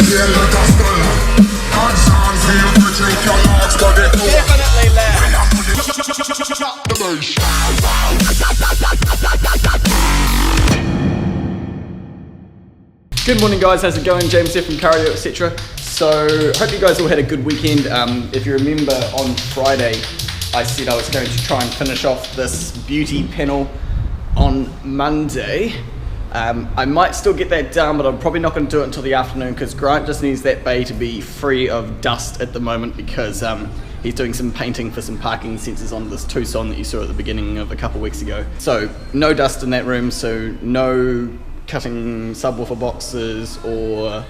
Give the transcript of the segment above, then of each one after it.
Definitely loud. Good morning guys, how's it going? James here from Audio.etc. So, hope you guys all had a good weekend. If you remember on Friday, I said I was going to try and finish off this beauty panel on Monday. I might still get that done, but I'm probably not going to do it until the afternoon because Grant just needs that bay to be free of dust at the moment because he's doing some painting for some parking sensors on this Tucson that you saw at the beginning of a couple weeks ago. So, no dust in that room, so no cutting subwoofer boxes or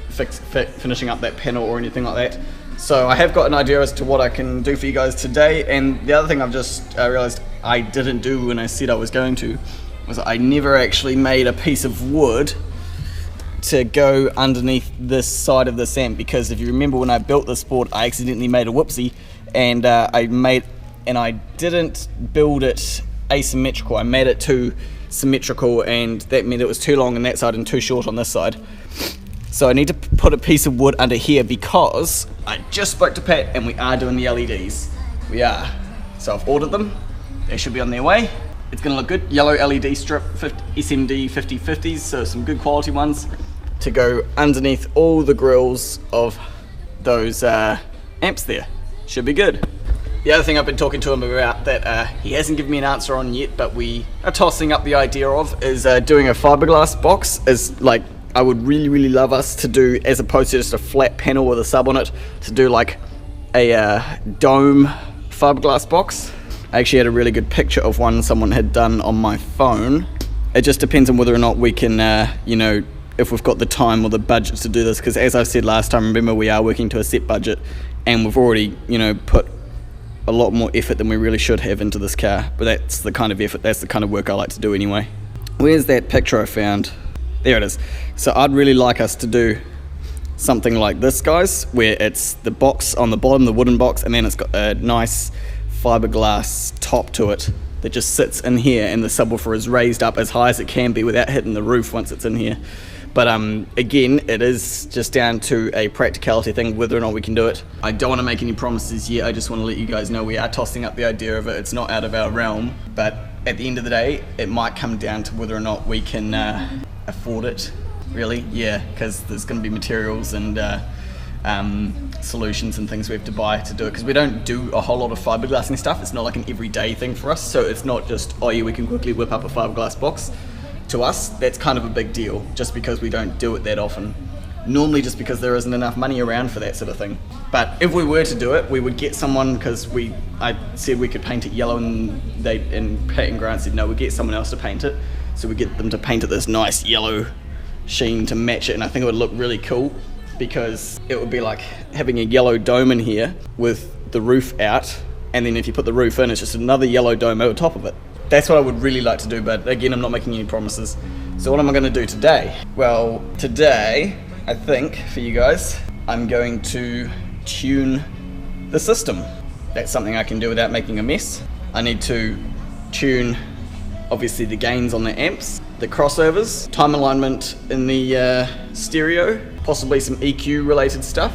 finishing up that panel or anything like that. So I have got an idea as to what I can do for you guys today, and the other thing I've just realized I didn't do when I said I was going to was I never actually made a piece of wood to go underneath this side of this amp, because if you remember when I built this board I accidentally made a whoopsie and I didn't build it asymmetrical. I made it too symmetrical and that meant it was too long on that side and too short on this side. So I need to put a piece of wood under here because I just spoke to Pat and we are doing the LEDs. We are. So I've ordered them. They should be on their way. It's going to look good. Yellow LED strip, SMD 50/50s, so some good quality ones to go underneath all the grills of those amps there. Should be good. The other thing I've been talking to him about that he hasn't given me an answer on yet, but we are tossing up the idea of, is doing a fiberglass box. Is like, I would really love us to do, as opposed to just a flat panel with a sub on it, to do like a dome fiberglass box. I actually had a really good picture of one someone had done on my phone. It just depends on whether or not we can, you know, if we've got the time or the budget to do this, because as I said last time, remember we are working to a set budget and we've already, you know, put a lot more effort than we really should have into this car, but that's the kind of effort, that's the kind of work I like to do anyway. Where's that picture I found? There it is. So I'd really like us to do something like this, guys, where it's the box on the bottom, the wooden box, and then it's got a nice fiberglass top to it that just sits in here, and the subwoofer is raised up as high as it can be without hitting the roof once it's in here. But again, it is just down to a practicality thing, whether or not we can do it. I don't want to make any promises yet. I just want to let you guys know we are tossing up the idea of it. It's not out of our realm, but at the end of the day, it might come down to whether or not we can afford it, really. Yeah, because there's going to be materials and solutions and things we have to buy to do it, because we don't do a whole lot of fiberglassing stuff. It's not like an everyday thing for us, so it's not just, oh yeah, we can quickly whip up a fiberglass box. To us, that's kind of a big deal, just because we don't do it that often. Normally just because there isn't enough money around for that sort of thing. But if we were to do it, we would get someone, because I said we could paint it yellow, and Pat and Grant said no, we'd get someone else to paint it. So we get them to paint it this nice yellow sheen to match it, and I think it would look really cool, because it would be like having a yellow dome in here with the roof out, and then if you put the roof in, it's just another yellow dome over top of it. That's what I would really like to do, but again, I'm not making any promises. So what am I going to do today? Well, today, I think, for you guys, I'm going to tune the system. That's something I can do without making a mess. I need to tune, obviously, the gains on the amps, the crossovers, time alignment in the stereo, possibly some EQ related stuff.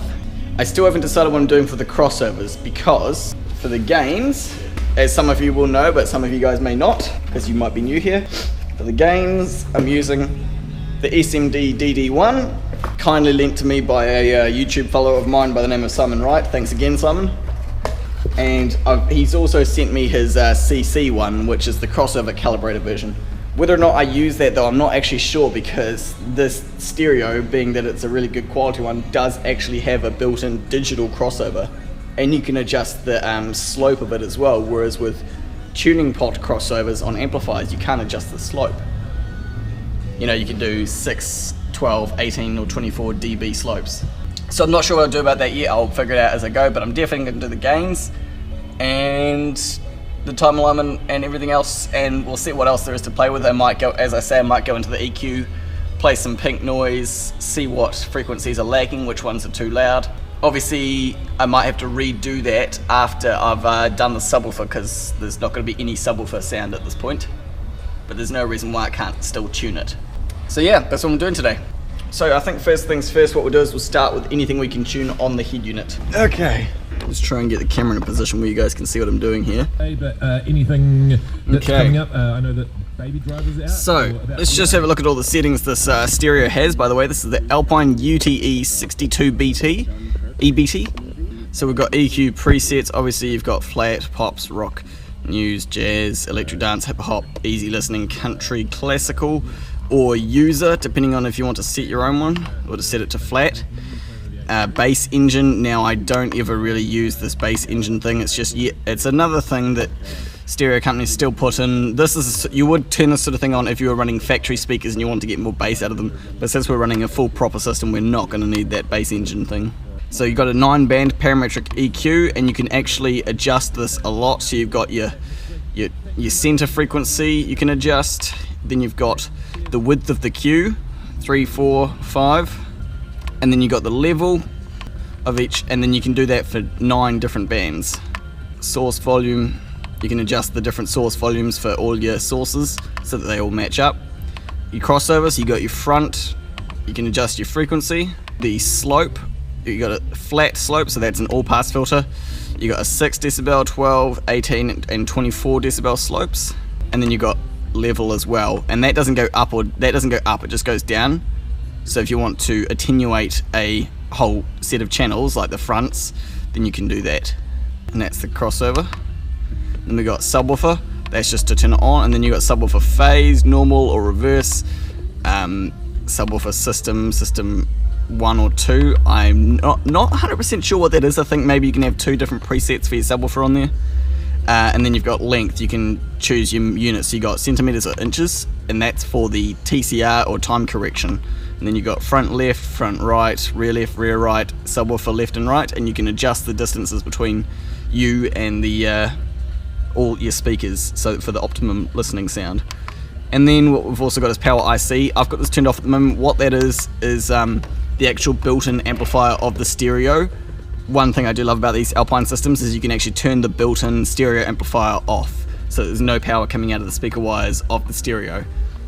I still haven't decided what I'm doing for the crossovers, because for the gains, as some of you will know, but some of you guys may not, because you might be new here. For the gains, I'm using the SMD DD-1, kindly linked to me by a YouTube follower of mine by the name of Simon Wright. Thanks again, Simon. And he's also sent me his CC one, which is the crossover calibrator version. Whether or not I use that though, I'm not actually sure, because this stereo, being that it's a really good quality one, does actually have a built-in digital crossover. And you can adjust the slope of it as well, whereas with tuning pot crossovers on amplifiers, you can't adjust the slope. You know, you can do 6, 12, 18 or 24 dB slopes. So I'm not sure what I'll do about that yet. I'll figure it out as I go, but I'm definitely going to do the gains and the time alignment and everything else, and we'll see what else there is to play with. I might go, as I say, I might go into the EQ, play some pink noise, see what frequencies are lagging, which ones are too loud. Obviously, I might have to redo that after I've done the subwoofer, because there's not going to be any subwoofer sound at this point. But there's no reason why I can't still tune it. So yeah, that's what I'm doing today. So I think first things first, what we'll do is we'll start with anything we can tune on the head unit. Okay. Let's try and get the camera in a position where you guys can see what I'm doing here. But anything that's coming up, I know that Baby Driver's out. So let's just have a look at all the settings this stereo has. By the way, this is the Alpine UTE 62BT EBT. So we've got EQ presets. Obviously you've got flat, pops, rock, news, jazz, electro dance, hip hop, easy listening, country, classical, or user, depending on if you want to set your own one or to set it to flat. Bass engine. Now I don't ever really use this bass engine thing. It's just, it's another thing that stereo companies still put in. This is, you would turn this sort of thing on if you were running factory speakers and you want to get more bass out of them, but since we're running a full proper system, we're not going to need that bass engine thing. So you've got a 9-band parametric EQ, and you can actually adjust this a lot. So you've got your center frequency you can adjust, then you've got the width of the Q, 3, 4, 5, and then you've got the level of each, and then you can do that for 9 different bands. Source volume, you can adjust the different source volumes for all your sources so that they all match up. Your crossovers, you got your front, you can adjust your frequency. The slope, you got a flat slope, so that's an all pass filter. You got a 6 decibel, 12, 18 and 24 decibel slopes, and then you got level as well, and that doesn't go up, it just goes down. So if you want to attenuate a whole set of channels like the fronts, then you can do that. And that's the crossover. Then we got subwoofer, that's just to turn it on, and then you got subwoofer phase, normal or reverse, subwoofer system 1 or 2. I'm not 100% sure what that is. I think maybe you can have 2 different presets for your subwoofer on there. And then you've got length, you can choose your units. So you got centimeters or inches, and that's for the TCR or time correction. And then you got front left, front right, left, rear right, subwoofer left and right, and you can adjust the distances between you and the all your speakers, so for the optimum listening sound. And then what we've also got is power IC. I've got this turned off at the moment. What that is the actual built-in amplifier of the stereo. One thing I do love about these Alpine systems is you can actually turn the built-in stereo amplifier off, so there's no power coming out of the speaker wires of the stereo,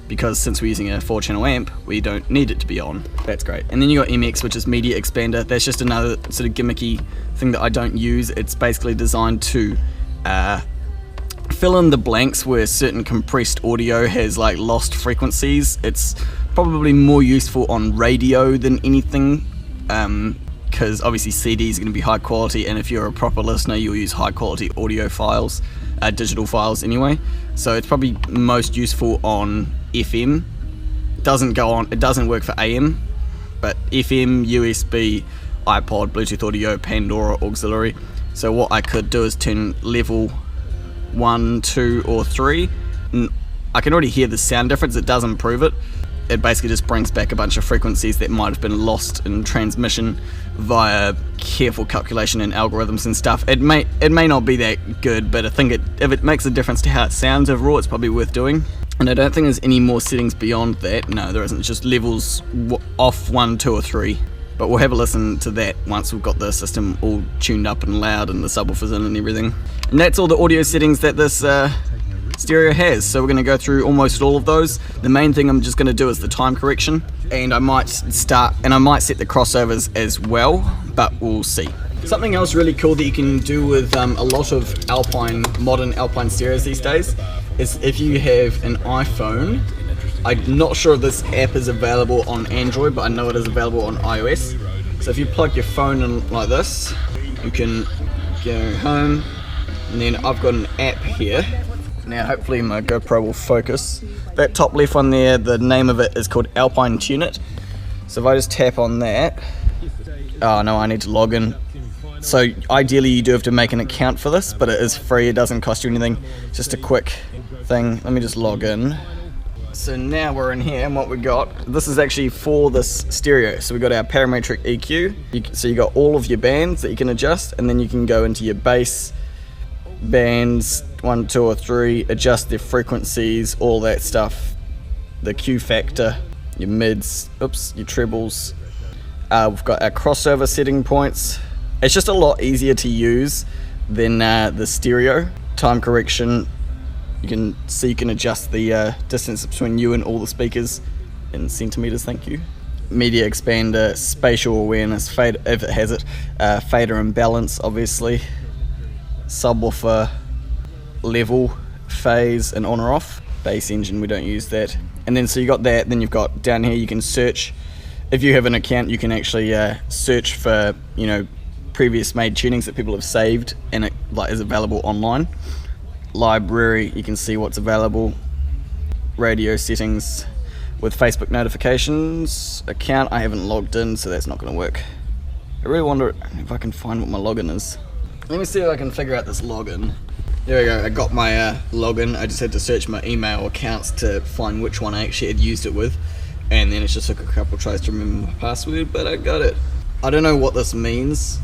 because since we're using a 4-channel amp, we don't need it to be on. That's great. And then you got MX, which is media expander. That's just another sort of gimmicky thing that I don't use. It's basically designed to fill in the blanks where certain compressed audio has like lost frequencies. It's probably more useful on radio than anything, because obviously CD is going to be high quality, and if you're a proper listener, you'll use high quality audio files, digital files anyway. So it's probably most useful on FM. It doesn't work for AM, but FM, USB, iPod, Bluetooth audio, Pandora, auxiliary. So what I could do is turn level 1, 2 or 3. And I can already hear the sound difference. It does improve it. It basically just brings back a bunch of frequencies that might have been lost in transmission via careful calculation and algorithms and stuff. It may not be that good, but I think if it makes a difference to how it sounds overall, it's probably worth doing. And I don't think there's any more settings beyond that. No, there isn't. It's just levels off 1, 2 or 3. But we'll have a listen to that once we've got the system all tuned up and loud and the subwoofers in and everything. And that's all the audio settings that this stereo has. So we're going to go through almost all of those. The main thing I'm just going to do is the time correction, and I might set the crossovers as well, but we'll see. Something else really cool that you can do with a lot of modern Alpine stereos these days is if you have an iPhone. I'm not sure if this app is available on Android, but I know it is available on iOS. So if you plug your phone in like this, you can go home, and then I've got an app here. Now hopefully my GoPro will focus. That top left one there, the name of it is called Alpine Tune It. So if I just tap on that, oh no, I need to log in. So ideally you do have to make an account for this, but it is free, it doesn't cost you anything. It's just a quick thing. Let me just log in. So now we're in here, and what we got, this is actually for this stereo. So we got our parametric EQ. So you got all of your bands that you can adjust, and then you can go into your bass bands 1, 2 or 3, adjust their frequencies, all that stuff, the Q factor, your mids, your trebles. We've got our crossover setting points. It's just a lot easier to use than the stereo. Time correction, you can adjust the distance between you and all the speakers in centimeters, thank you. media expander, spatial awareness, fade if it has it, fader and balance obviously, subwoofer, level, phase and on or off, bass engine we don't use that, and then so you got that. Then you've got down here you can search, if you have an account you can actually search for, you know, previous made tunings that people have saved and it like is available online. Library, you can see what's available. Radio settings with Facebook notifications. Account, I haven't logged in, so that's not going to work. I really wonder if I can find what my login is. Let me see if I can figure out this login. There we go, I got my login. I just had to search my email accounts to find which one I actually had used it with, and then it just took a couple tries to remember my password, but I got it. I don't know what this means,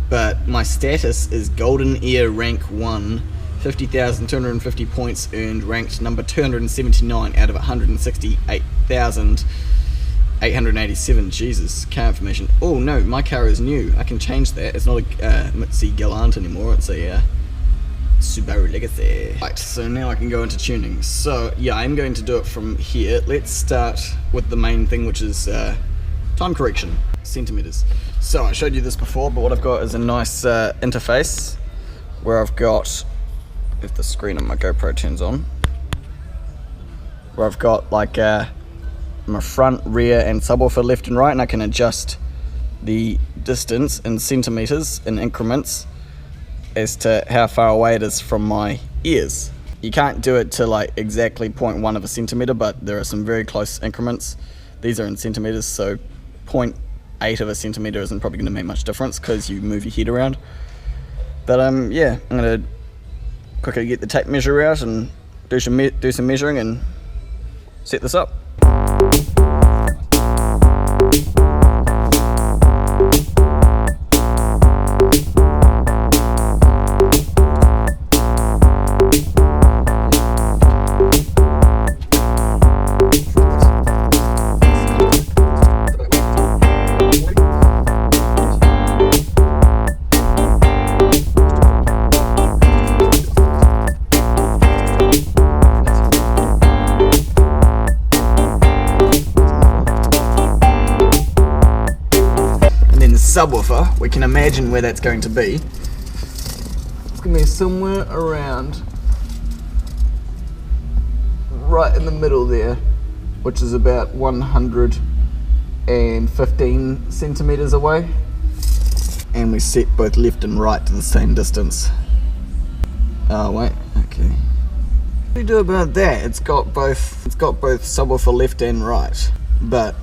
but my status is Golden Ear rank 1, 50,250 points earned, ranked number 279 out of 168,887. Jesus, car information. Oh no, my car is new. I can change that. It's not a Mitsubishi Galant anymore. It's a Subaru Legacy. Right, so now I can go into tuning. So yeah, I'm going to do it from here. Let's start with the main thing, which is time correction, centimeters. So I showed you this before, but what I've got is a nice interface where I've got, if the screen on my GoPro turns on, where I've got like my front, rear and subwoofer left and right, and I can adjust the distance in centimeters in increments as to how far away it is from my ears. You can't do it to like exactly 0.1 of a centimeter, but there are some very close increments. These are in centimeters, so 0.8 of a centimeter isn't probably going to make much difference because you move your head around. But yeah, I'm going to quickly get the tape measure out and do some measuring and set this up. Subwoofer, we can imagine where that's going to be. It's going to be somewhere around right in the middle there, which is about 115 centimeters away, and we set both left and right to the same distance. Oh wait, okay. What do we do about that? It's got both subwoofer left and right, but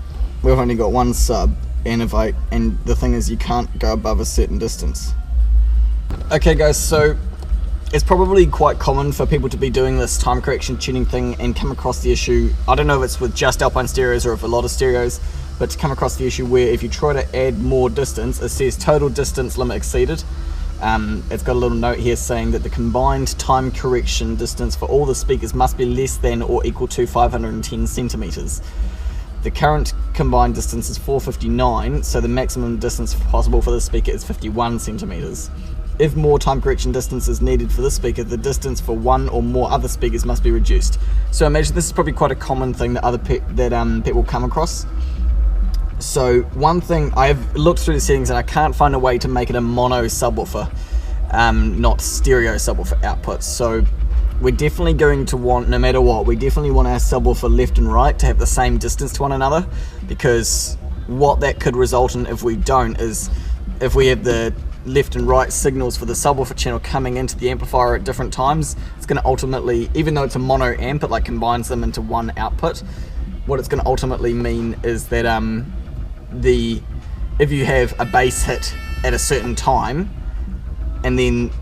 we've only got one sub. And the thing is, you can't go above a certain distance. Okay guys, so it's probably quite common for people to be doing this time correction tuning thing and come across the issue, I don't know if it's with just Alpine stereos or if a lot of stereos, but to come across the issue where if you try to add more distance, it says total distance limit exceeded. It's got a little note here saying that the combined time correction distance for all the speakers must be less than or equal to 510 centimeters. The current combined distance is 459, so the maximum distance possible for this speaker is 51 centimeters. If more time correction distance is needed for this speaker, the distance for one or more other speakers must be reduced. So imagine this is probably quite a common thing that people come across. So one thing, I've looked through the settings and I can't find a way to make it a mono subwoofer, not stereo subwoofer output. So we're definitely going to want, no matter what, we definitely want our subwoofer left and right to have the same distance to one another, because what that could result in if we don't is, if we have the left and right signals for the subwoofer channel coming into the amplifier at different times, it's going to ultimately, even though it's a mono amp, it like combines them into one output. What it's going to ultimately mean is that if you have a bass hit at a certain time, and then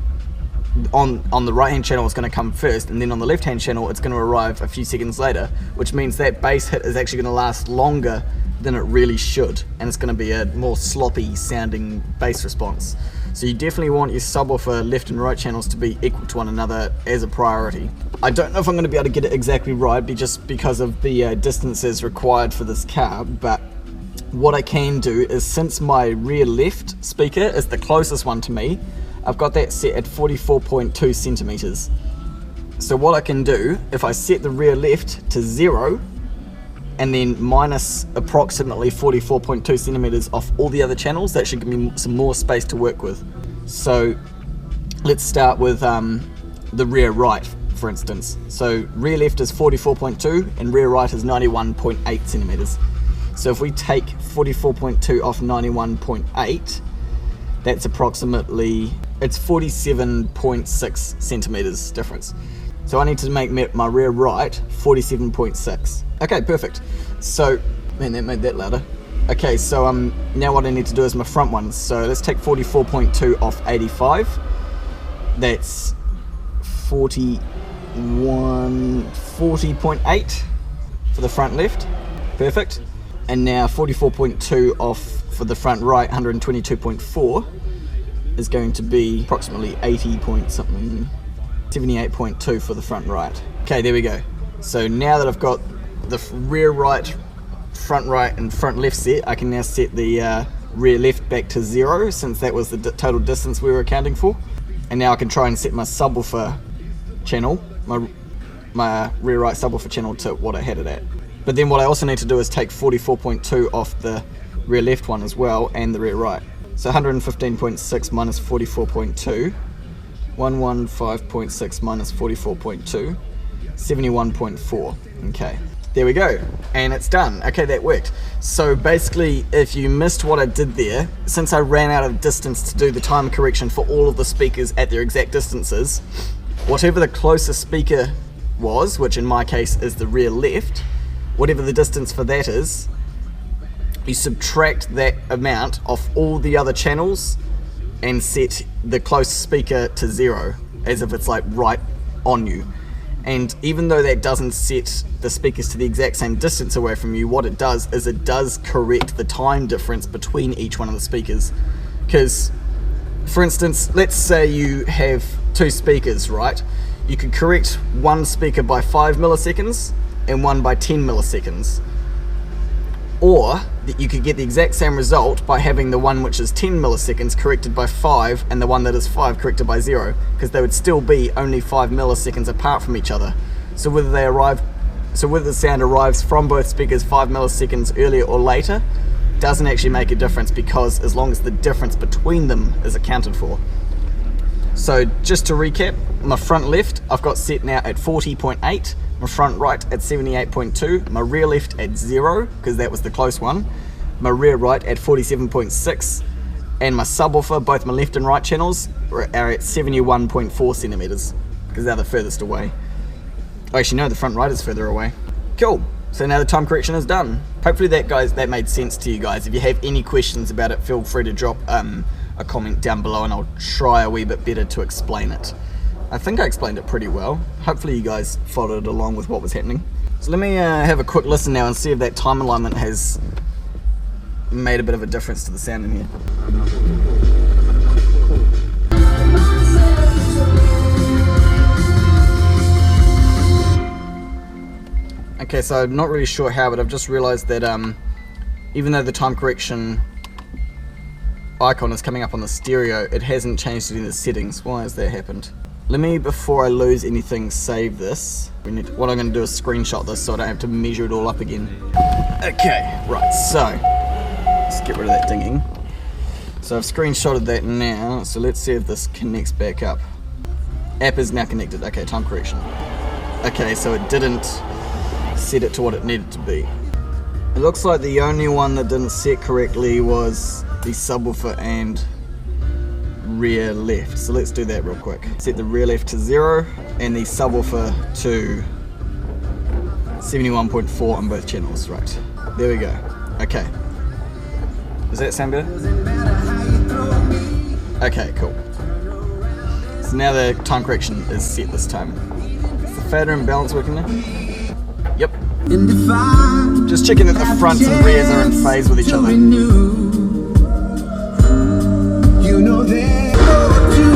on the right hand channel it's going to come first, and then on the left hand channel it's going to arrive a few seconds later, which means that bass hit is actually going to last longer than it really should, and it's going to be a more sloppy sounding bass response. So you definitely want your subwoofer left and right channels to be equal to one another as a priority. I don't know if I'm going to be able to get it exactly right just because of the distances required for this car, but what I can do is, since my rear left speaker is the closest one to me, I've got that set at 44.2 centimeters. So what I can do, if I set the rear left to 0 and then minus approximately 44.2 centimeters off all the other channels. That should give me some more space to work with. So let's start with the rear right, for instance. So rear left is 44.2 and rear right is 91.8 centimeters. So if we take 44.2 off 91.8, that's approximately, it's 47.6 centimeters difference. So I need to make my rear right 47.6. Okay, perfect. So, man, that made that louder. Okay, so now what I need to do is my front ones. So let's take 44.2 off 85. That's 40.8 for the front left. Perfect. And now 44.2 off for the front right, 122.4, is going to be approximately 80 point something, 78.2 for the front right. Okay, there we go. So now that I've got the rear right, front right, and front left set, I can now set the rear left back to 0, since that was the total distance we were accounting for. And now I can try and set my subwoofer channel, my rear right subwoofer channel, to what I had it at. But then what I also need to do is take 44.2 off the rear left one as well, and the rear right. So 115.6 minus 44.2, 115.6 minus 44.2, 71.4. Okay, there we go, and it's done. Okay, that worked. So basically, if you missed what I did there, since I ran out of distance to do the time correction for all of the speakers at their exact distances, whatever the closest speaker was, which in my case is the rear left, whatever the distance for that is, you subtract that amount off all the other channels and set the closest speaker to 0, as if it's like right on you. And even though that doesn't set the speakers to the exact same distance away from you, what it does is it does correct the time difference between each one of the speakers. Because, for instance, let's say you have 2 speakers, right? You could correct one speaker by 5 milliseconds and one by 10 milliseconds. Or that you could get the exact same result by having the one which is 10 milliseconds corrected by 5 and the one that is 5 corrected by 0, because they would still be only 5 milliseconds apart from each other. So whether the sound arrives from both speakers 5 milliseconds earlier or later doesn't actually make a difference, because as long as the difference between them is accounted for. So just to recap, my front left I've got set now at 40.8, my front right at 78.2, my rear left at 0, because that was the close one, my rear right at 47.6, and my subwoofer, both my left and right channels, are at 71.4 centimeters, because they're the furthest away. Oh, actually no, the front right is further away. Cool, so now the time correction is done. Hopefully that made sense to you guys. If you have any questions about it, feel free to drop a comment down below and I'll try a wee bit better to explain it. I think I explained it pretty well. Hopefully you guys followed along with what was happening. So let me have a quick listen now and see if that time alignment has made a bit of a difference to the sound in here. Okay, so I'm not really sure how, but I've just realized that even though the time correction icon is coming up on the stereo, it hasn't changed it in the settings. Why has that happened? Let me, before I lose anything, save this. What I'm going to do is screenshot this so I don't have to measure it all up again. Okay, right, so let's get rid of that dinging. So I've screenshotted that now, so let's see if this connects back up. App is now connected. Okay, time correction. Okay, so it didn't set it to what it needed to be. It looks like the only one that didn't set correctly was the subwoofer and rear left. So let's do that real quick. Set the rear left to 0 and the subwoofer to 71.4 on both channels. Right, there we go. Okay, does that sound better? Okay, cool. So now the time correction is set this time. Is the fader and balance working now? Yep. Just checking that the fronts and rears are in phase with each other.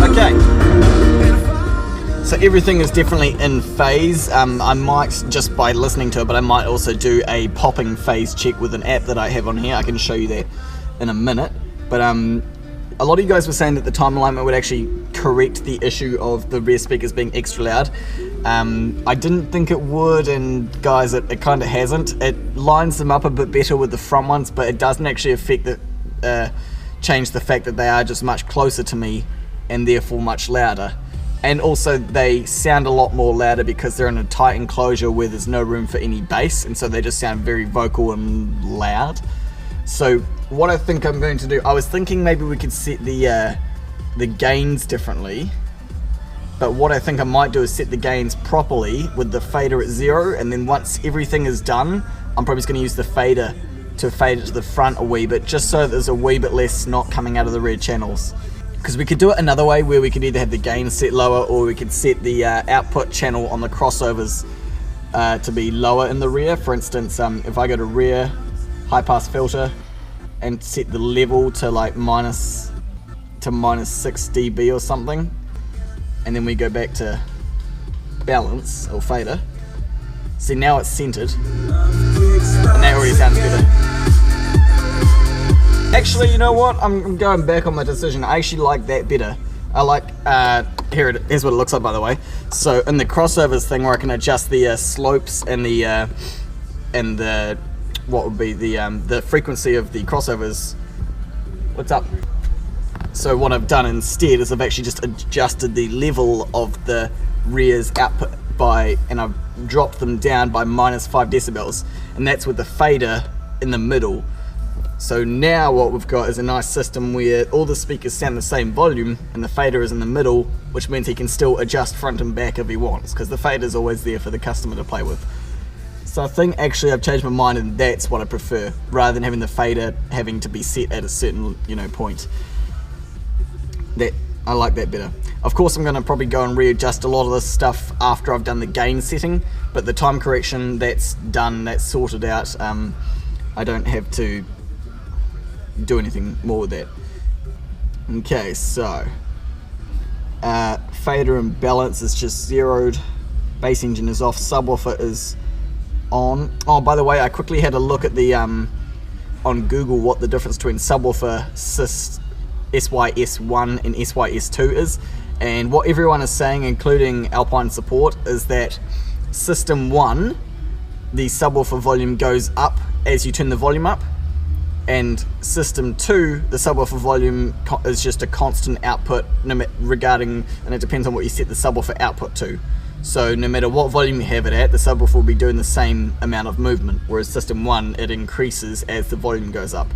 Okay, so everything is definitely in phase. I might, just by listening to it, but I might also do a popping phase check with an app that I have on here. I can show you that in a minute. But a lot of you guys were saying that the time alignment would actually correct the issue of the rear speakers being extra loud. I didn't think it would, and guys, it kind of hasn't. It lines them up a bit better with the front ones, but it doesn't actually affect change the fact that they are just much closer to me and therefore much louder. And also they sound a lot more louder because they're in a tight enclosure where there's no room for any bass, and so they just sound very vocal and loud. So what I think I'm going to do, I was thinking maybe we could set the gains differently, but what I think I might do is set the gains properly with the fader at 0, and then once everything is done, I'm probably just going to use the fader to fade it to the front a wee bit, just so that there's a wee bit less snot coming out of the rear channels. Because we could do it another way, where we could either have the gain set lower, or we could set the output channel on the crossovers to be lower in the rear. For instance, if I go to rear, high pass filter, and set the level to like minus 6 dB or something, and then we go back to balance or fader. See, now it's centered, and that already sounds better. Actually, you know what? I'm going back on my decision. I actually like that better. I like, here's what it looks like, by the way. So in the crossovers thing, where I can adjust the slopes and the what would be the frequency of the crossovers. What's up? So what I've done instead is I've actually just adjusted the level of the rear's output and I've dropped them down by -5 decibels, and that's with the fader in the middle. So now what we've got is a nice system where all the speakers sound the same volume and the fader is in the middle, which means he can still adjust front and back if he wants, because the fader is always there for the customer to play with. So I think actually I've changed my mind, and that's what I prefer, rather than having the fader having to be set at a certain, point. I like that better. Of course, I'm going to probably go and readjust a lot of this stuff after I've done the gain setting, but the time correction, that's done, that's sorted out. I don't have to do anything more with that. Okay, so fader and balance is just zeroed, bass engine is off, subwoofer is on. Oh, by the way, I quickly had a look at the on Google what the difference between subwoofer SYS1 and SYS2 is, and what everyone is saying, including Alpine support, is that System 1, the subwoofer volume goes up as you turn the volume up, and System 2, the subwoofer volume is just a constant output and it depends on what you set the subwoofer output to. So no matter what volume you have it at, the subwoofer will be doing the same amount of movement, whereas System 1, it increases as the volume goes up.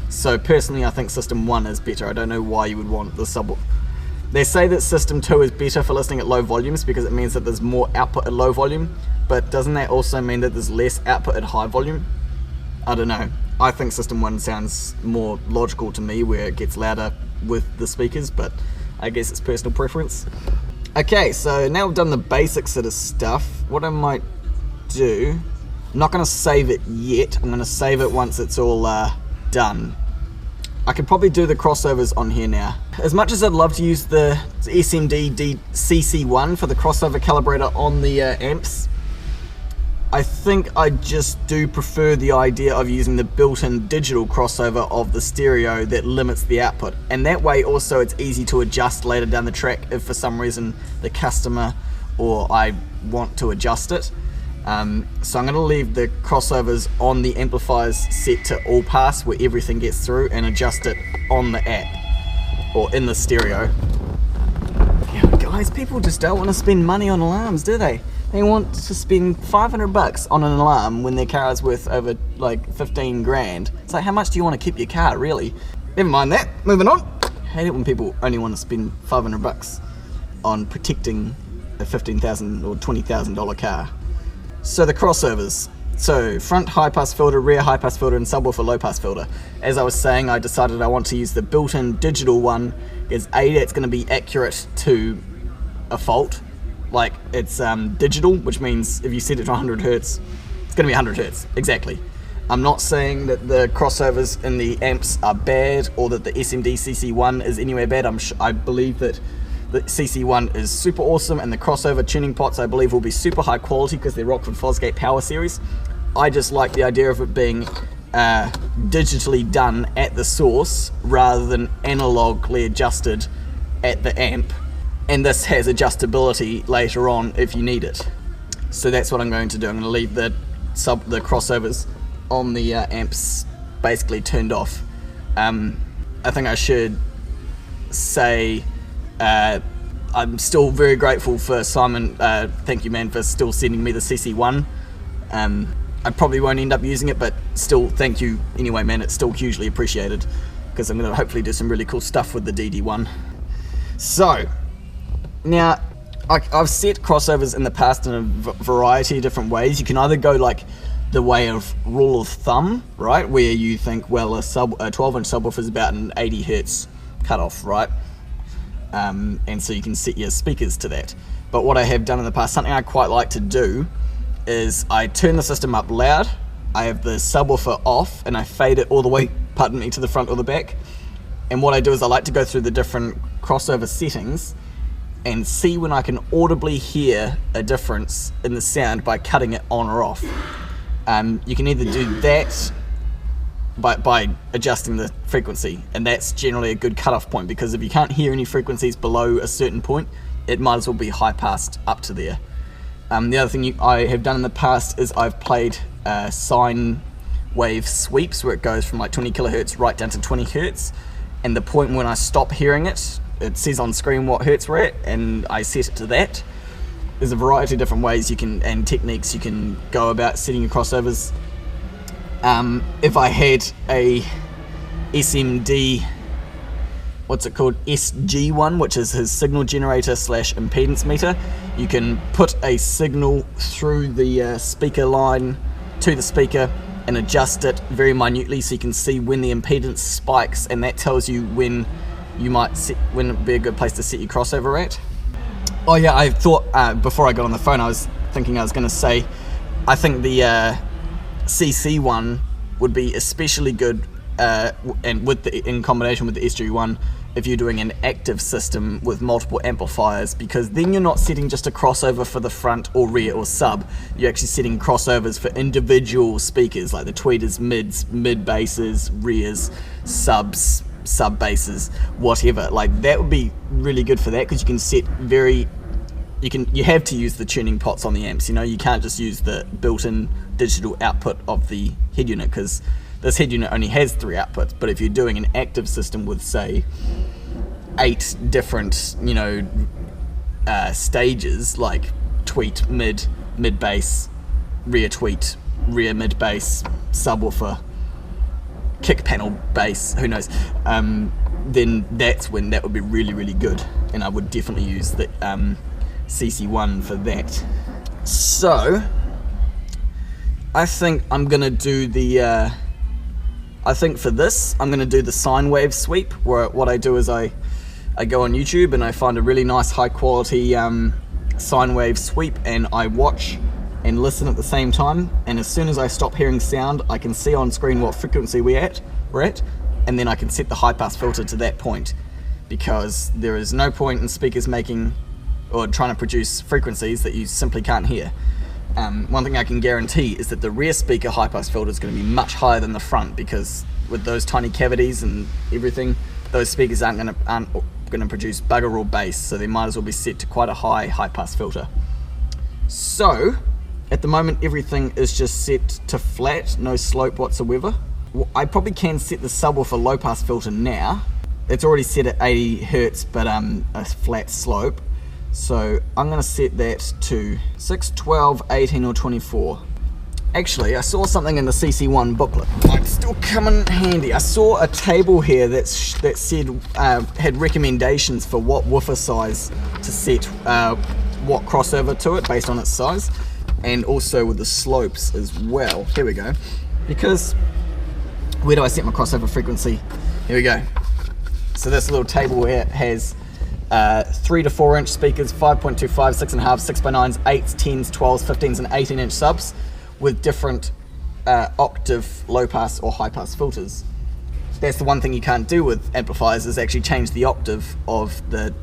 So personally, I think System 1 is better. I don't know why you would want the subwoofer. They say that System 2 is better for listening at low volumes because it means that there's more output at low volume, but doesn't that also mean that there's less output at high volume? I don't know. I think System 1 sounds more logical to me, where it gets louder with the speakers, but I guess it's personal preference. Okay, so now we've done the basic sort of stuff. What I might do, I'm not going to save it yet. I'm going to save it once it's all done. I could probably do the crossovers on here now. As much as I'd love to use the SMD DD-1 for the crossover calibrator on the amps, I think I just do prefer the idea of using the built-in digital crossover of the stereo that limits the output, and that way also it's easy to adjust later down the track if for some reason the customer or I want to adjust it. So I'm going to leave the crossovers on the amplifiers set to all pass, where everything gets through, and adjust it on the app or in the stereo. Yeah, guys, people just don't want to spend money on alarms, do they? They want to spend $500 on an alarm when their car is worth over like 15 grand. It's like, how much do you want to keep your car, really? Never mind that, moving on. I hate it when people only want to spend $500 on protecting a $15,000 or $20,000 car. So the crossovers. So front high pass filter, rear high pass filter, and subwoofer low pass filter. As I was saying, I decided I want to use the built-in digital one, because A, that's going to be accurate to a fault. Like, it's digital, which means if you set it to 100 Hertz, it's going to be 100 Hertz, exactly. I'm not saying that the crossovers in the amps are bad, or that the SMD CC1 is anywhere bad. I believe that the CC1 is super awesome, and the crossover tuning pots I believe will be super high quality because they're Rockford Fosgate Power Series. I just like the idea of it being digitally done at the source rather than analogically adjusted at the amp. and this has adjustability later on if you need it. So that's what I'm going to do. I'm going to leave the crossovers on the amps basically turned off. I think I should say I'm still very grateful for Simon. Thank you, man, for still sending me the CC1. I probably won't end up using it, but still thank you anyway, man. It's still hugely appreciated, because I'm going to hopefully do some really cool stuff with the DD-1. So now I've set crossovers in the past in a variety of different ways. You can either go like the way of rule of thumb, right, where you think, well, a 12-inch subwoofer is about an 80 hertz cutoff, right? And so you can set your speakers to that. But what I have done in the past, something I quite like to do, is I turn the system up loud, I have the subwoofer off, and I fade it all the way, pardon me, to the front or the back. And what I do is I like to go through the different crossover settings and see when I can audibly hear a difference in the sound by cutting it on or off. You can either do that by adjusting the frequency, and that's generally a good cutoff point, because if you can't hear any frequencies below a certain point, it might as well be high passed up to there. The other thing I have done in the past is I've played sine wave sweeps, where it goes from like 20 kilohertz right down to 20 hertz, and the point when I stop hearing it, it says on screen what hertz we're at, and I set it to that. There's a variety of different ways you can, and techniques you can go about setting your crossovers. If I had a SMD, what's it called, SG1, which is his signal generator / impedance meter, you can put a signal through the speaker line to the speaker and adjust it very minutely, so you can see when the impedance spikes, and that tells you when you might when it'd be a good place to set your crossover at. Oh yeah, I thought before I got on the phone, I was thinking I was going to say, I think the CC one would be especially good, and in combination with the SG1, if you're doing an active system with multiple amplifiers, because then you're not setting just a crossover for the front or rear or sub. You're actually setting crossovers for individual speakers, like the tweeters, mids, mid basses, rears, subs, sub basses, whatever. Like that would be really good for that, because you can set you have to use the tuning pots on the amps. You know, you can't just use the built-in digital output of the head unit, because this head unit only has 3 outputs. But if you're doing an active system with, say, 8 different, you know, stages, like tweet, mid bass, rear tweet, rear mid bass, subwoofer, kick panel bass, who knows, then that's when that would be really, really good, and I would definitely use the CC1 for that. So I think I'm gonna do the I think for this I'm gonna do the sine wave sweep, where what I do is I go on YouTube and I find a really nice high quality sine wave sweep, and I watch and listen at the same time, and as soon as I stop hearing sound, I can see on screen what frequency we're at, and then I can set the high pass filter to that point, because there is no point in speakers making or trying to produce frequencies that you simply can't hear. One thing I can guarantee is that the rear speaker high pass filter is going to be much higher than the front, because with those tiny cavities and everything, those speakers aren't going to produce bugger all bass, so they might as well be set to quite a high pass filter. So at the moment everything is just set to flat, no slope whatsoever. I probably can set the subwoofer low pass filter now. It's already set at 80 hertz, but a flat slope. So I'm going to set that to 6, 12, 18 or 24. Actually, I saw something in the CC1 booklet. Might still come in handy. I saw a table here that said had recommendations for what woofer size to set what crossover to it based on its size, and also with the slopes as well. Here we go. Because where do I set my crossover frequency? Here we go. So this little table here has 3 to 4 inch speakers, 5.25, 6.5, 6x9s, 8s, 10s, 12s, 15s and 18 inch subs with different octave low pass or high pass filters. That's the one thing you can't do with amplifiers, is actually change the octave of the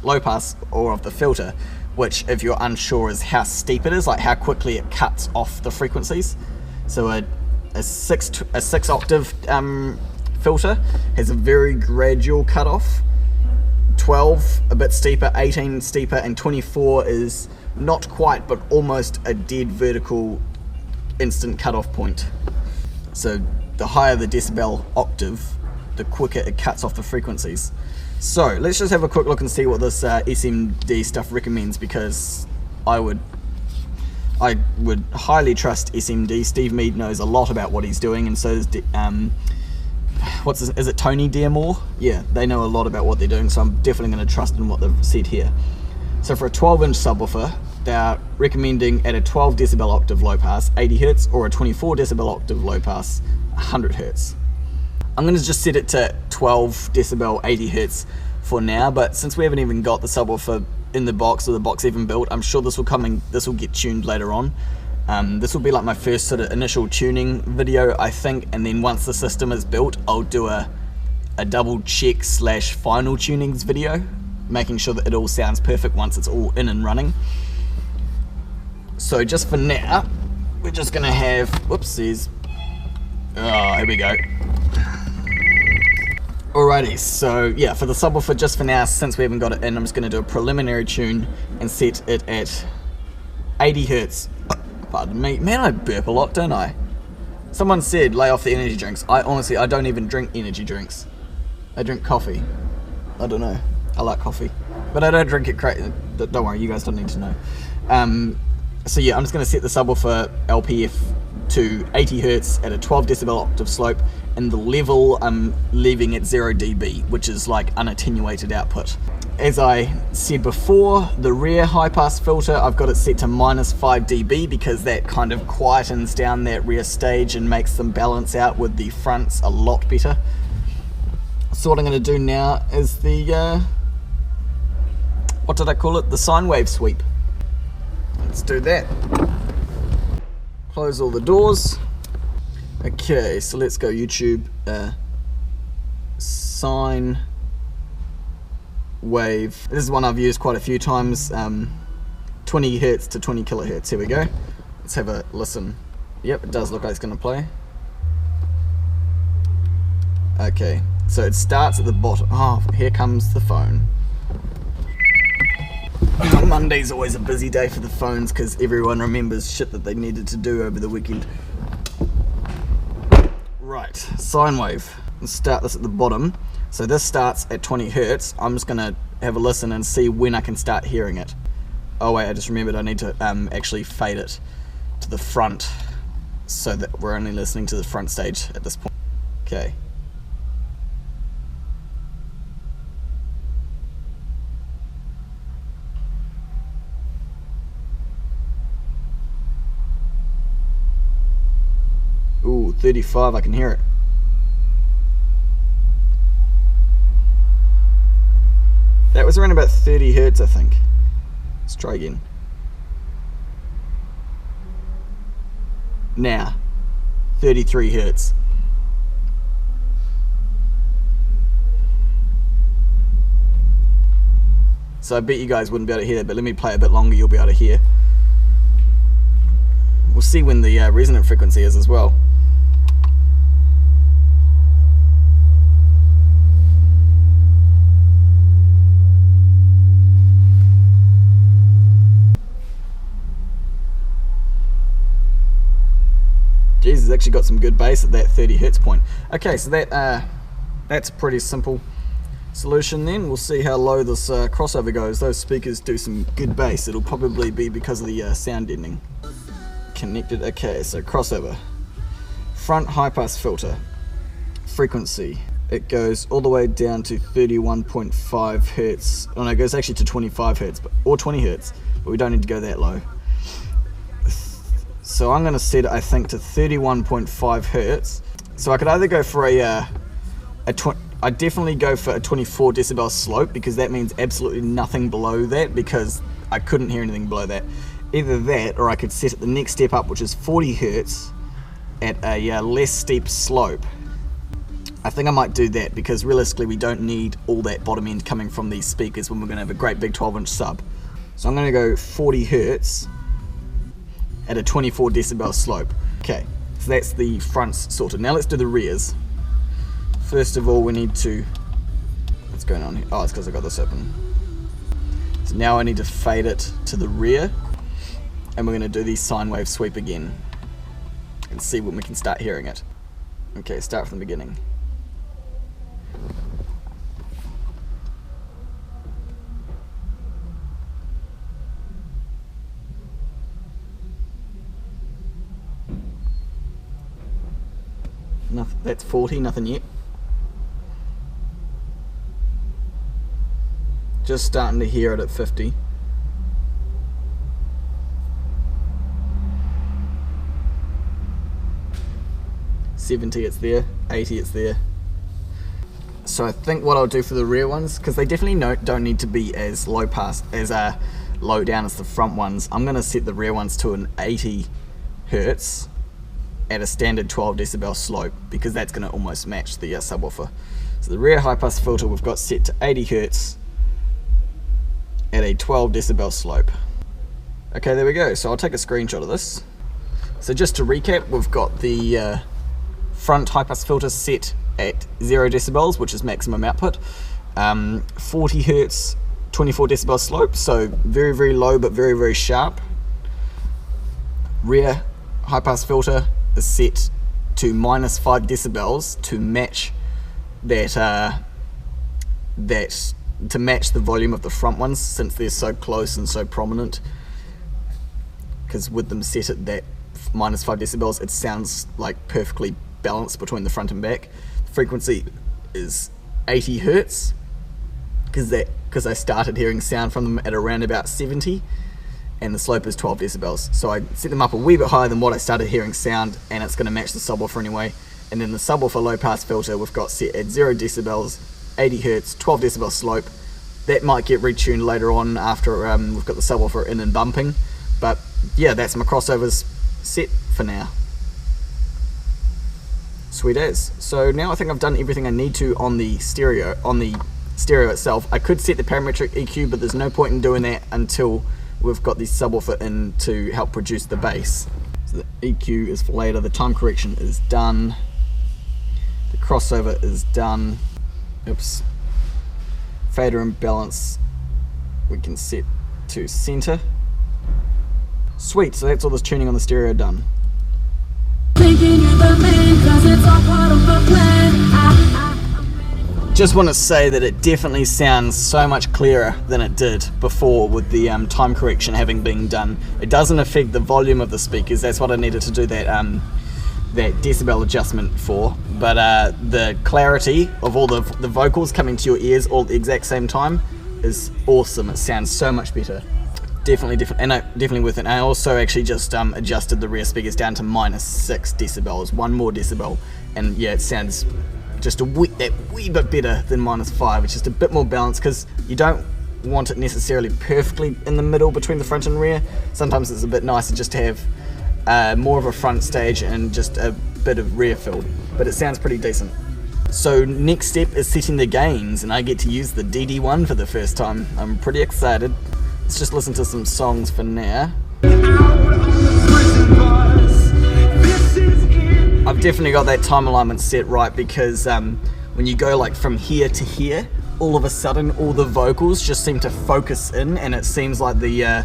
low pass or of the filter, which if you're unsure is how steep it is, like how quickly it cuts off the frequencies. So a 6 octave filter has a very gradual cutoff 12 a bit steeper, 18 steeper, and 24 is not quite but almost a dead vertical instant cutoff point. So the higher the decibel octave, the quicker it cuts off the frequencies. So let's just have a quick look and see what this SMD stuff recommends, because I would highly trust SMD. Steve Mead knows a lot about what he's doing, and so does is it Tony Dearmore? Yeah, they know a lot about what they're doing, so I'm definitely going to trust in what they've said here. So for a 12-inch subwoofer, they're recommending at a 12 decibel octave low pass 80 Hertz, or a 24 decibel octave low pass 100 Hertz. I'm going to just set it to 12 decibel 80 Hertz for now, but since we haven't even got the subwoofer in the box, or the box even built, I'm sure this will get tuned later on. This will be like my first sort of initial tuning video, I think, and then once the system is built, I'll do a double check / final tunings video, making sure that it all sounds perfect once it's all in and running. So just for now, we're just gonna have, whoopsies, oh, here we go. Alrighty, so yeah, for the subwoofer, just for now, since we haven't got it in, I'm just gonna do a preliminary tune and set it at 80 Hertz. Pardon me, man, I burp a lot, don't I? Someone said lay off the energy drinks. I don't even drink energy drinks. I drink coffee. I don't know, I like coffee, but I don't drink it crazy. Don't worry, you guys don't need to know. So yeah, I'm just going to set the subwoofer LPF to 80 Hertz at a 12 decibel octave slope, and the level I'm leaving at 0 dB, which is like unattenuated output. As I said before, the rear high pass filter, I've got it set to -5 dB, because that kind of quietens down that rear stage and makes them balance out with the fronts a lot better. So what I'm going to do now is the, what did I call it? The sine wave sweep. Let's do that. Close all the doors. Okay, so let's go YouTube. Sine wave. This is one I've used quite a few times. 20 Hertz to 20 kilohertz. Here we go. Let's have a listen. Yep, it does look like it's going to play. Okay, so it starts at the bottom. Oh, here comes the phone. Monday's always a busy day for the phones, because everyone remembers shit that they needed to do over the weekend. Right, sine wave. Let's start this at the bottom. So this starts at 20 Hertz. I'm just going to have a listen and see when I can start hearing it. Oh wait, I just remembered I need to actually fade it to the front, so that we're only listening to the front stage at this point. Okay. Ooh, 35, I can hear it. That was around about 30 Hertz, I think. Let's try again. Now, 33 Hertz. So I bet you guys wouldn't be able to hear that, but let me play a bit longer, you'll be able to hear. We'll see when the resonant frequency is as well. Jeez, it's actually got some good bass at that 30 Hertz point. Okay, so that's a pretty simple solution then. We'll see how low this crossover goes. Those speakers do some good bass. It'll probably be because of the sound deadening. Connected. Okay, so crossover. Front high pass filter. Frequency. It goes all the way down to 31.5 Hertz. Oh no, it goes actually to 25 Hertz, or 20 Hertz, but we don't need to go that low. So I'm going to set it, I think, to 31.5 Hertz. So I could either go for I'd definitely go for a 24 decibel slope, because that means absolutely nothing below that, because I couldn't hear anything below that. Either that, or I could set it the next step up, which is 40 Hertz at a less steep slope. I think I might do that, because realistically we don't need all that bottom end coming from these speakers when we're going to have a great big 12-inch sub. So I'm going to go 40 Hertz at a 24 decibel slope. Okay, so that's the fronts sorted. Now let's do the rears. First of all, we need to What's going on here? Oh, it's because I got this open. So now I need to fade it to the rear, and we're going to do the sine wave sweep again and see when we can start hearing it. Okay, start from the beginning. Nothing, that's 40, nothing yet. Just starting to hear it at 50. $70, it's there. $80, it's there. So I think what I'll do for the rear ones, because they definitely don't need to be as low pass, as low down as the front ones, I'm going to set the rear ones to an 80 Hertz at a standard 12 decibel slope, because that's going to almost match the subwoofer. So the rear high pass filter we've got set to 80 Hertz at a 12 decibel slope. Okay, there we go. So I'll take a screenshot of this. So just to recap, we've got the front high pass filter set at 0 decibels, which is maximum output. 40 Hertz, 24 decibel slope, so very, very low but very, very sharp. Rear high pass filter is set to -5 decibels to match that, to match the volume of the front ones, since they're so close and so prominent. Because with them set at that -5 decibels, it sounds like perfectly balanced between the front and back. The frequency is 80 Hertz, because I started hearing sound from them at around about 70, and the slope is 12 decibels. So I set them up a wee bit higher than what I started hearing sound, and it's going to match the subwoofer anyway. And then the subwoofer low pass filter we've got set at 0 decibels, 80 Hertz, 12 decibel slope. That might get retuned later on after we've got the subwoofer in and bumping. But yeah, that's my crossovers set for now. Sweet as. So now I think I've done everything I need to on the stereo. Itself, I could set the parametric EQ, but there's no point in doing that until we've got the subwoofer in to help produce the bass. So the EQ is for later, the time correction is done, the crossover is done. Oops. Fader and balance we can set to center. Sweet, so that's all this tuning on the stereo done. Just want to say that it definitely sounds so much clearer than it did before with the time correction having been done. It doesn't affect the volume of the speakers, that's what I needed to do that decibel adjustment for, but the clarity of all the vocals coming to your ears all at the exact same time is awesome. It sounds so much better. Definitely different, and definitely with it. I also actually just adjusted the rear speakers down to -6 decibels, 1 more decibel, and yeah, it sounds just that wee bit better than -5. It's just a bit more balanced, because you don't want it necessarily perfectly in the middle between the front and rear. Sometimes it's a bit nicer just to have more of a front stage and just a bit of rear fill, but it sounds pretty decent. So next step is setting the gains, and I get to use the DD-1 for the first time. I'm pretty excited. Let's just listen to some songs for now. I've definitely got that time alignment set right, because when you go like from here to here, all of a sudden all the vocals just seem to focus in, and it seems like the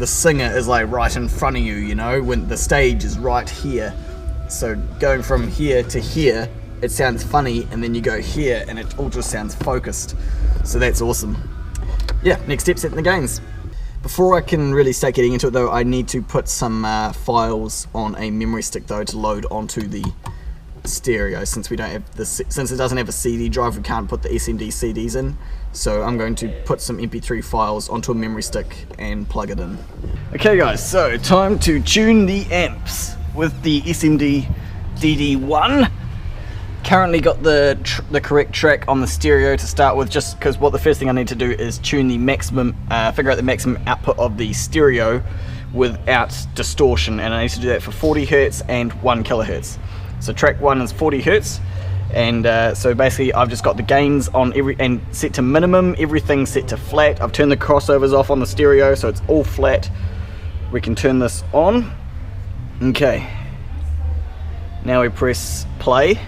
singer is like right in front of you, you know, when the stage is right here. So going from here to here, it sounds funny, and then you go here and it all just sounds focused. So that's awesome. Yeah, next step, setting the gains. Before I can really start getting into it though, I need to put some files on a memory stick though to load onto the stereo, since we don't have since it doesn't have a CD drive, we can't put the SMD CDs in. So I'm going to put some MP3 files onto a memory stick and plug it in. Okay guys, so time to tune the amps with the SMD DD-1. Currently got the correct track on the stereo to start with, just because what the first thing I need to do is tune the maximum, figure out the maximum output of the stereo without distortion, and I need to do that for 40 Hertz and 1 kilohertz. So track 1 is 40 Hertz, and so basically I've just got the gains on and set to minimum, everything set to flat. I've turned the crossovers off on the stereo, so it's all flat. We can turn this on. Okay, now we press play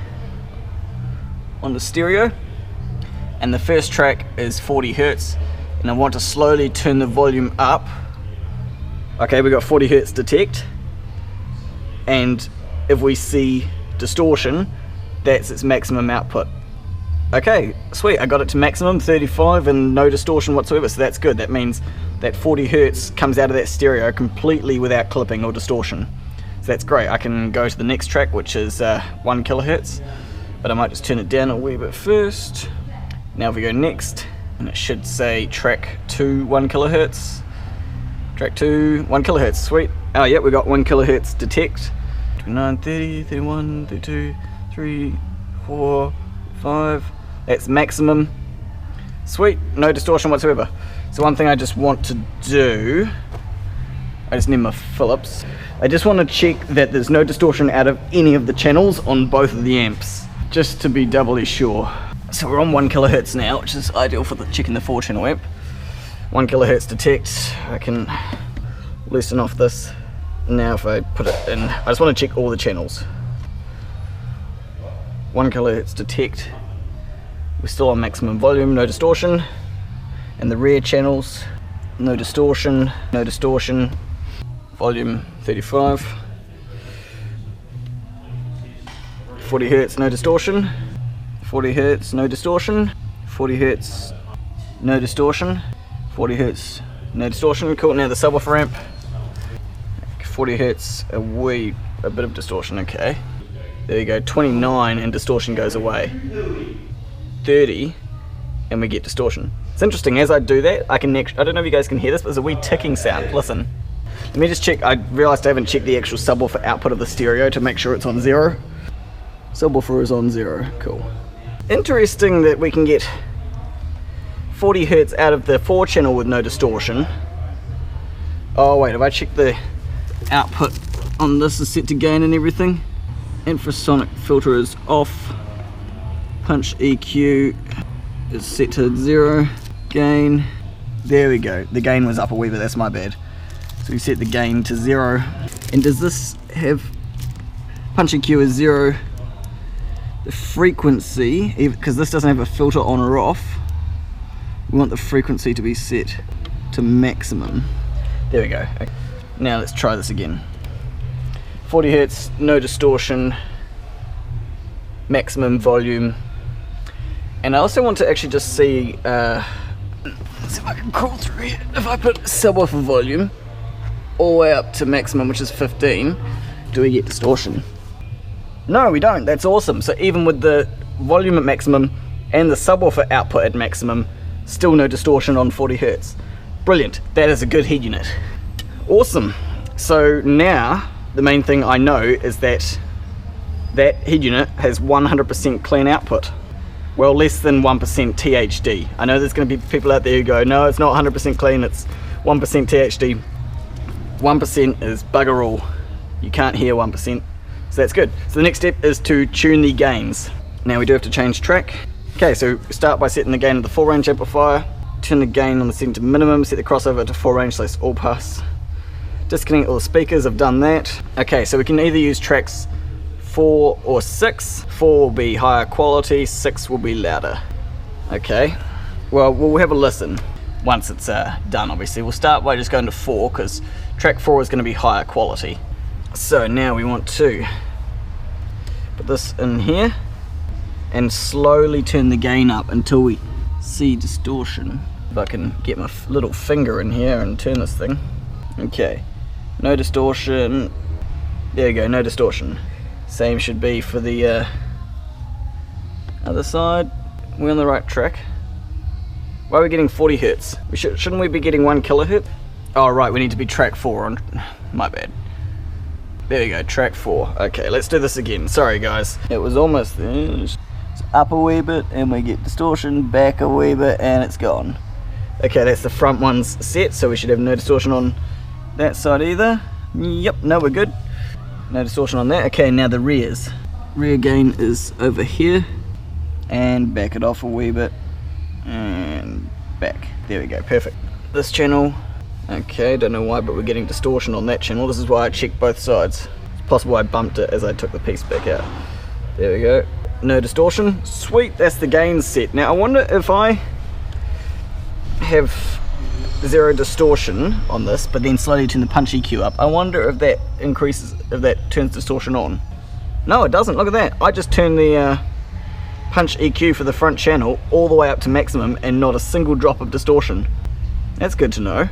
on the stereo, and the first track is 40 Hertz, and I want to slowly turn the volume up. Okay, we got 40 Hertz detect, and if we see distortion, that's its maximum output. Okay, sweet, I got it to maximum 35 and no distortion whatsoever, so that's good. That means that 40 Hertz comes out of that stereo completely without clipping or distortion. So that's great. I can go to the next track, which is 1 kilohertz, but I might just turn it down a wee bit first. Now if we go next, and it should say track 2 1 kilohertz. Track 2 1 kilohertz, sweet. Oh yeah, we got 1 kilohertz detect. 29, 30, 31, 32, 3, 4, 5. That's maximum. Sweet, no distortion whatsoever. So one thing I just want to do, I just need my Phillips. I just want to check that there's no distortion out of any of the channels on both of the amps, just to be doubly sure. So we're on 1 kilohertz now, which is ideal for checking the 4-channel amp. 1 kilohertz detect. I can loosen off this. Now if I put it in, I just want to check all the channels. 1 kilohertz detect. We're still on maximum volume, no distortion. And the rear channels, no distortion, no distortion. Volume 35. 40 Hertz, no distortion. 40 Hertz, no distortion. 40 Hertz, no distortion. 40 Hertz, no distortion. Cool, now the subwoofer amp. 40 Hertz, a bit of distortion, okay. There you go, 29 and distortion goes away. 30 and we get distortion. It's interesting, as I do that, I don't know if you guys can hear this, but there's a wee ticking sound, listen. Let me just check, I realised I haven't checked the actual subwoofer output of the stereo to make sure it's on 0. Subwoofer is on 0, cool. Interesting that we can get 40 Hertz out of the 4-channel with no distortion. Oh wait, have I checked the output on this is set to gain and everything? Infrasonic filter is off. Punch EQ is set to 0. Gain, there we go. The gain was up a wee bit, that's my bad. So we set the gain to 0. And does this have, punch EQ is 0. The frequency, because this doesn't have a filter on or off, we want the frequency to be set to maximum. There we go. Okay. Now let's try this again. 40 Hertz, no distortion, maximum volume. And I also want to actually just see, let's see if I can crawl through here. If I put subwoofer volume all the way up to maximum, which is 15, do we get distortion? No, we don't. That's awesome. So even with the volume at maximum and the subwoofer output at maximum, still no distortion on 40 Hertz. Brilliant. That is a good head unit. Awesome. So now the main thing I know is that that head unit has 100% clean output. Well, less than 1% THD. I know there's going to be people out there who go, no, it's not 100% clean, it's 1% THD. 1% is bugger all. You can't hear 1%. So that's good. So the next step is to tune the gains. Now we do have to change track. Okay, so start by setting the gain of the 4-range amplifier. Turn the gain on the setting to minimum. Set the crossover to 4-range, so that's all pass. Disconnect all the speakers, I've done that. Okay, so we can either use tracks 4 or 6. 4 will be higher quality, 6 will be louder. Okay, well we'll have a listen once it's done obviously. We'll start by just going to 4 because track 4 is going to be higher quality. So now we want to put this in here and slowly turn the gain up until we see distortion. If I can get my little finger in here and turn this thing. Okay, no distortion. There you go, no distortion. Same should be for the other side. We're on the right track. Why are we getting 40 Hertz? Shouldn't we be getting 1 kilohertz? Oh right, we need to be track 4 on, my bad. There we go, track 4. Okay, let's do this again. Sorry guys. It was almost there. It's up a wee bit and we get distortion, back a wee bit and it's gone. Okay, that's the front one's set, so we should have no distortion on that side either. Yep, no, we're good. No distortion on that. Okay, now the rears. Rear gain is over here. And back it off a wee bit. And back. There we go, perfect. This channel, okay, don't know why, but we're getting distortion on that channel. This is why I checked both sides. It's possible I bumped it as I took the piece back out. There we go. no distortion. Sweet, that's the gain set. Now I wonder if I have 0 distortion on this, but then slowly turn the punch EQ up. I wonder if that increases, if that turns distortion on. No, it doesn't. Look at that. I just turned the punch EQ for the front channel all the way up to maximum and not a single drop of distortion. That's good to know.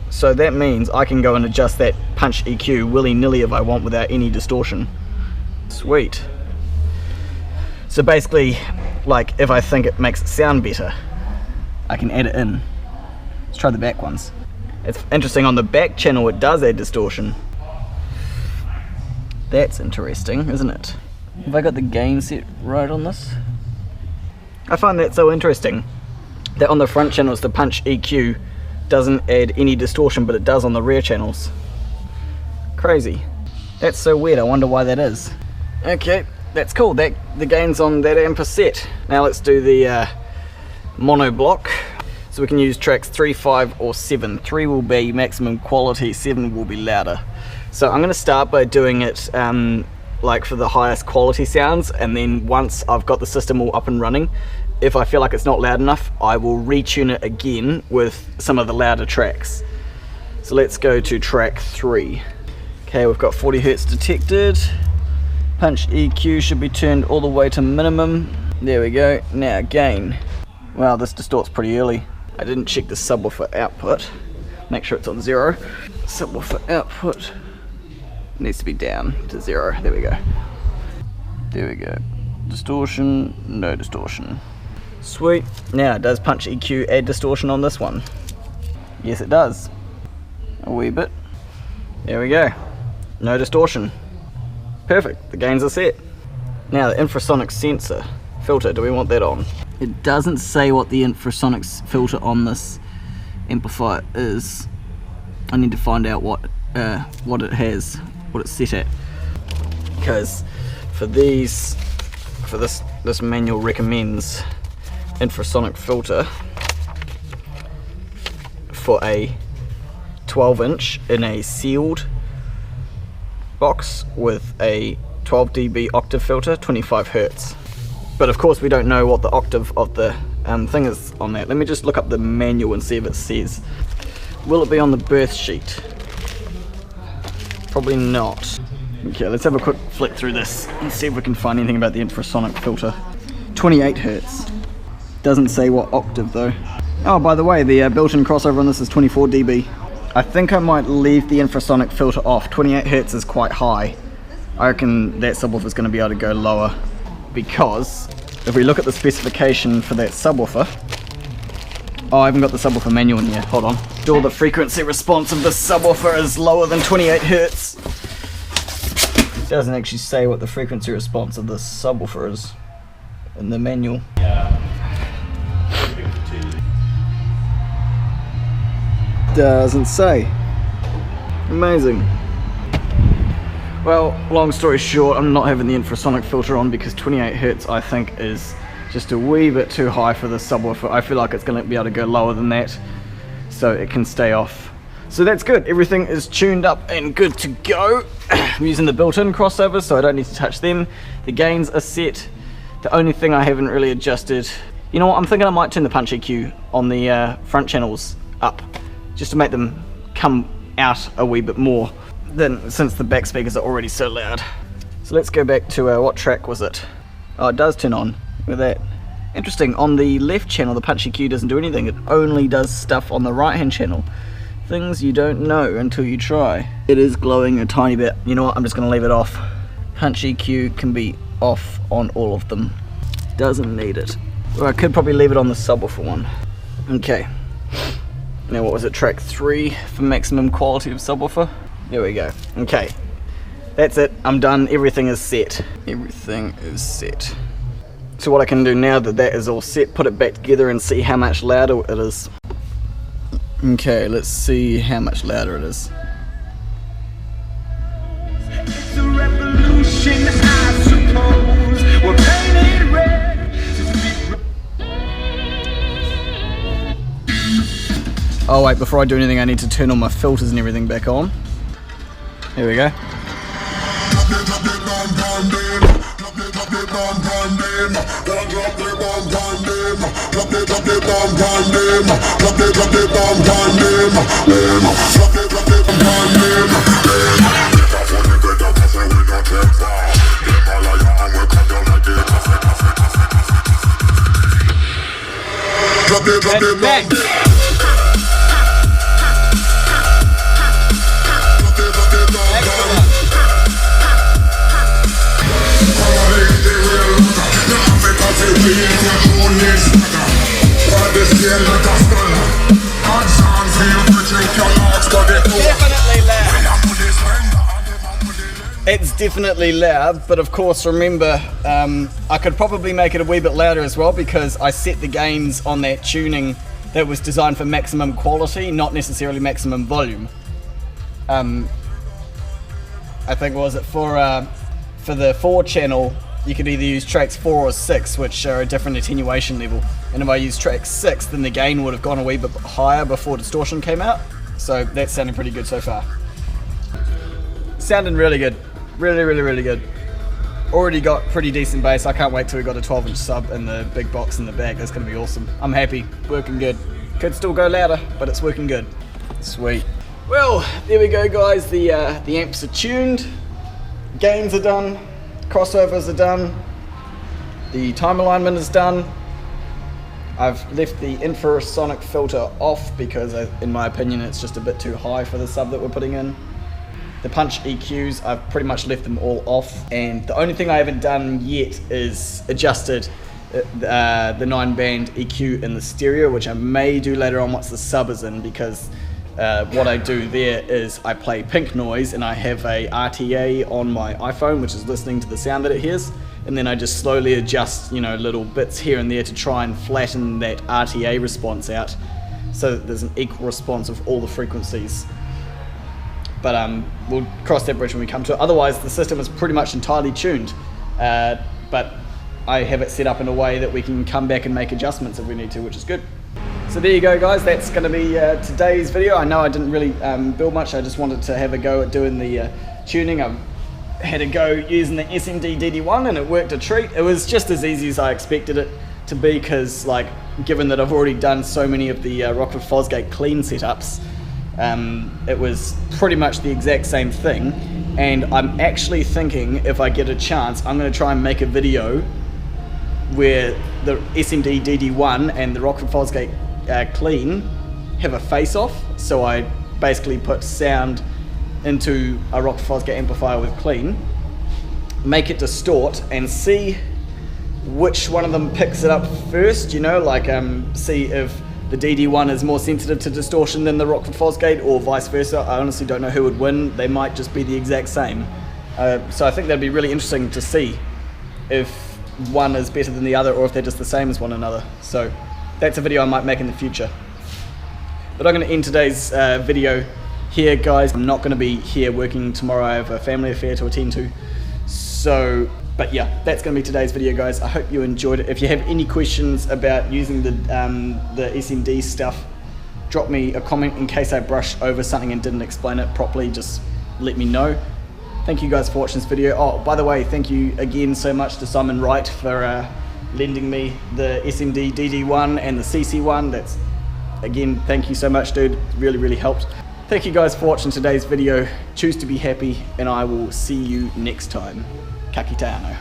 So that means I can go and adjust that punch EQ willy-nilly if I want without any distortion. Sweet. So basically, like if I think it makes it sound better, I can add it in. Let's try the back ones. It's interesting, on the back channel it does add distortion. That's interesting, isn't it? Have I got the gain set right on this? I find that so interesting, that on the front channels the punch EQ doesn't add any distortion, but it does on the rear channels. Crazy. That's so weird, I wonder why that is. Okay, that's cool. The gain's on that amp is set. Now let's do the mono block. So we can use tracks 3, 5 or 7. 3 will be maximum quality, 7 will be louder. So I'm going to start by doing it like for the highest quality sounds, and then once I've got the system all up and running, if I feel like it's not loud enough, I will retune it again with some of the louder tracks. So let's go to track 3. Okay, we've got 40 Hz detected. Punch EQ should be turned all the way to minimum. There we go. Now gain. Wow, this distorts pretty early. I didn't check the subwoofer output. Make sure it's on 0. Subwoofer output needs to be down to 0. There we go. There we go. Distortion, no distortion. Sweet. Now, does punch EQ add distortion on this one? Yes, it does. A wee bit. There we go. No distortion. Perfect. The gains are set. Now, the infrasonic sensor filter, do we want that on? It doesn't say what the infrasonic filter on this amplifier is. I need to find out what it has, what it's set at. Because for this manual recommends infrasonic filter for a 12-inch in a sealed box with a 12 dB octave filter, 25 Hz. But of course we don't know what the octave of the thing is on that. Let me just look up the manual and see if it says. Will it be on the birth sheet? Probably not. Okay, let's have a quick flick through this and see if we can find anything about the infrasonic filter. 28 Hz. Doesn't say what octave though. Oh, by the way, the built-in crossover on this is 24 dB. I think I might leave the infrasonic filter off. 28 Hz is quite high. I reckon that subwoofer is going to be able to go lower, because if we look at the specification for that subwoofer, oh, I haven't got the subwoofer manual in here, hold on. The frequency response of this subwoofer is lower than 28 Hz. It doesn't actually say what the frequency response of this subwoofer is in the manual. Doesn't say. Amazing. Well, long story short, I'm not having the infrasonic filter on because 28 Hz I think is just a wee bit too high for the subwoofer. I feel like it's going to be able to go lower than that, so it can stay off. So that's good. Everything is tuned up and good to go. I'm using the built-in crossovers, so I don't need to touch them. The gains are set. The only thing I haven't really adjusted, you know what, I'm thinking I might turn the punch EQ on the front channels up, just to make them come out a wee bit more, than since the back speakers are already so loud. So let's go back to what track was it? Oh, it does turn on. Look at that. Interesting, on the left channel the punch EQ doesn't do anything. It only does stuff on the right hand channel. Things you don't know until you try. It is glowing a tiny bit. You know what, I'm just going to leave it off. Punch EQ can be off on all of them. Doesn't need it. Or I could probably leave it on the subwoofer one. Okay. Now what was it, track 3 for maximum quality of subwoofer? There we go. Okay. That's it, I'm done, everything is set. Everything is set. So what I can do now that that is all set, put it back together and see how much louder it is. Okay, let's see how much louder it is. It's a revolution, I suppose. We're painted red. Oh wait, before I do anything I need to turn all my filters and everything back on. Here we go. them. One drop the bomb on them. Drop the bomb on them. Drop the bomb on them. Drop the bomb on them. Because when we get up, I say we not take far. Them a liar and we cut down like this. Drop the bomb. It's definitely loud, but of course remember, I could probably make it a wee bit louder as well because I set the gains on that tuning that was designed for maximum quality, not necessarily maximum volume. I think, was it for the 4 channel, you could either use tracks 4 or 6, which are a different attenuation level. And if I use track 6, then the gain would have gone a wee bit higher before distortion came out. So that's sounding pretty good so far. Sounding really good. Really good. Already got pretty decent bass. I can't wait till we got a 12-inch sub in the big box in the back. That's going to be awesome. I'm happy. Working good. Could still go louder, but it's working good. Sweet. Well, there we go, guys. The amps are tuned. Gains are done. Crossovers are done. The time alignment is done. I've left the infrasonic filter off because in my opinion it's just a bit too high for the sub that we're putting in. The punch EQs, I've pretty much left them all off, and the only thing I haven't done yet is adjusted the 9-band EQ in the stereo, which I may do later on once the sub is in, because what I do there is I play pink noise and I have a RTA on my iPhone which is listening to the sound that it hears, and then I just slowly adjust, you know, little bits here and there to try and flatten that RTA response out so that there's an equal response of all the frequencies. But we'll cross that bridge when we come to it. Otherwise the system is pretty much entirely tuned, but I have it set up in a way that we can come back and make adjustments if we need to, which is good. So there you go, guys, that's going to be today's video. I know I didn't really build much, I just wanted to have a go at doing the tuning. I had a go using the SMD DD-1 and it worked a treat. It was just as easy as I expected it to be, because like, given that I've already done so many of the Rockford Fosgate clean setups, it was pretty much the exact same thing. And I'm actually thinking, if I get a chance, I'm going to try and make a video where the SMD DD-1 and the Rockford Fosgate clean have a face-off. So I basically put sound into a Rockford Fosgate amplifier with clean, make it distort, and see which one of them picks it up first, you know, like see if the DD-1 is more sensitive to distortion than the Rockford Fosgate, or vice versa. I honestly don't know who would win. They might just be the exact same. So I think that'd be really interesting to see if one is better than the other, or if they're just the same as one another. So that's a video I might make in the future. But I'm going to end today's video here, guys. I'm not going to be here working tomorrow. I have a family affair to attend to. So, but yeah, that's going to be today's video, guys. I hope you enjoyed it. If you have any questions about using the SMD stuff, drop me a comment. In case I brushed over something and didn't explain it properly, just let me know. Thank you guys for watching this video. Oh, by the way, thank you again so much to Simon Wright for lending me the SMD DD-1 and the CC1. That's, again, thank you so much, dude. It really helped. Thank you guys for watching today's video. Choose to be happy, and I will see you next time. Kite Ano.